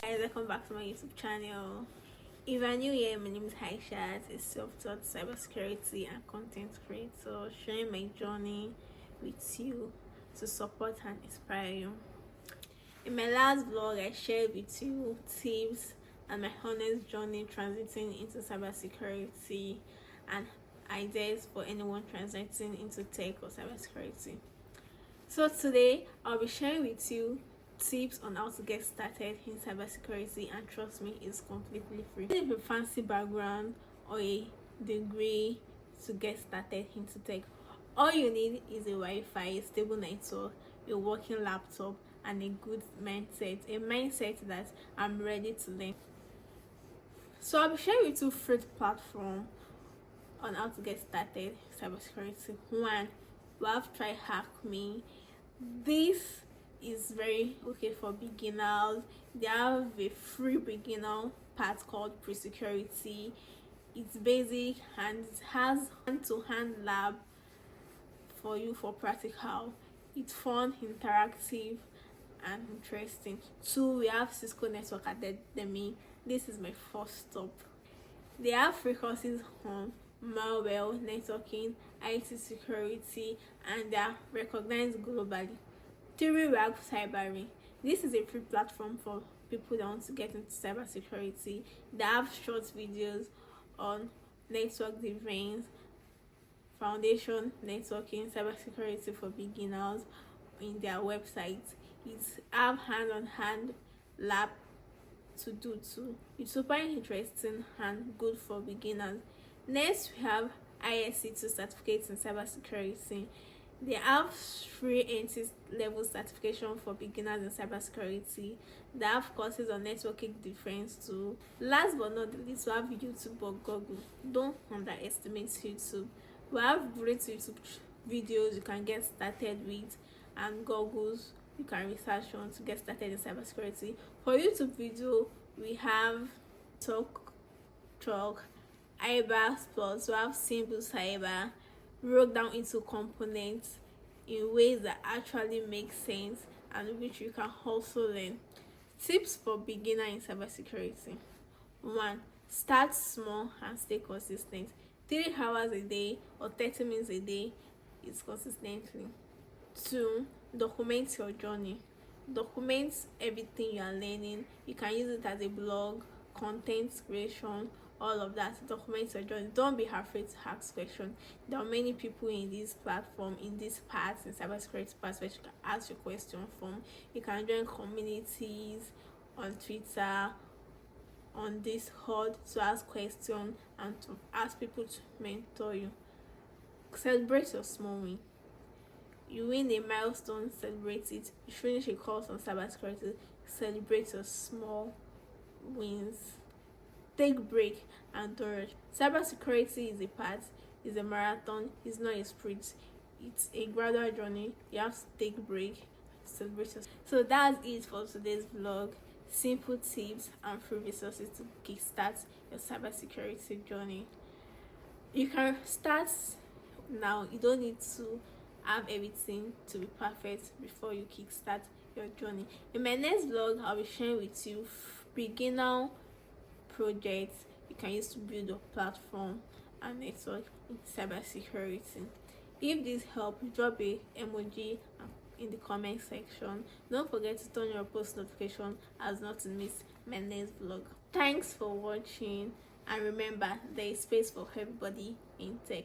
Guys, welcome back to my YouTube channel. If you're new here, my name is Aisha, a self-taught cybersecurity and content creator, sharing my journey with you to support and inspire you. In my last vlog, I shared with you tips and my honest journey transiting into cybersecurity and ideas for anyone transiting into tech or cybersecurity. So today, I'll be sharing with you tips on how to get started in cybersecurity, and trust me, it's completely free. If you have a fancy background or a degree to get started into tech, all you need is a Wi-Fi, a stable network, a working laptop, and a good mindset, a mindset that I'm ready to learn. So I'll be sharing with you free platform on how to get started in cybersecurity. One, we have TryHackMe. This is very okay for beginners. They have a free beginner part called pre-security. It's basic and it has hand-to-hand lab for you for practical. It's fun, interactive, and interesting. Two, we have Cisco Network Academy. This is my first stop. They have free courses on malware, networking, IT security, and they are recognized globally. Three, we have Cybrary. This is a free platform for people that want to get into cybersecurity. They have short videos on network defense, foundation, networking, cybersecurity for beginners in their website. It's have hand-on-hand lab to do too. It's super interesting and good for beginners. Next, we have ISC2 certificates in cybersecurity. They have free entry-level certification for beginners in cybersecurity. They have courses on networking defense too. Last but not least, we have YouTube or Google. Don't underestimate YouTube. We have great YouTube videos you can get started with, and Googles you can research on to get started in cybersecurity. For YouTube video, we have Talk, Cyber Sports. We have Simple Cyber, broke down into components in ways that actually make sense and which you can also learn. Tips for beginner in cybersecurity. 1. Start small and stay consistent. 3 hours a day or 30 minutes a day is consistently. 2. Document your journey. Document everything you are learning. You can use it as a blog, content creation, all of that. Document your journey. Don't be afraid to ask questions. There are many people in this platform, in this part, in cybersecurity part, where you can ask your question from. You can join communities on Twitter, on Discord to ask questions and to ask people to mentor you. Celebrate your small win. You win a milestone, celebrate it. You finish a course on cybersecurity, celebrate your small wins. Take break and don't rush. Cybersecurity is a path, is a marathon, it's not a sprint. It's a gradual journey. You have to take break, celebrate yourself. So that's it for today's vlog. Simple tips and free resources to kickstart your cybersecurity journey. You can start now. You don't need to have everything to be perfect before you kickstart your journey. In my next vlog, I'll be sharing with you beginner projects you can use to build a platform and network in cybersecurity. If this helped, drop a emoji in the comment section. Don't forget to turn your post notification as not to miss my next vlog. Thanks for watching, and remember, there is space for everybody in tech.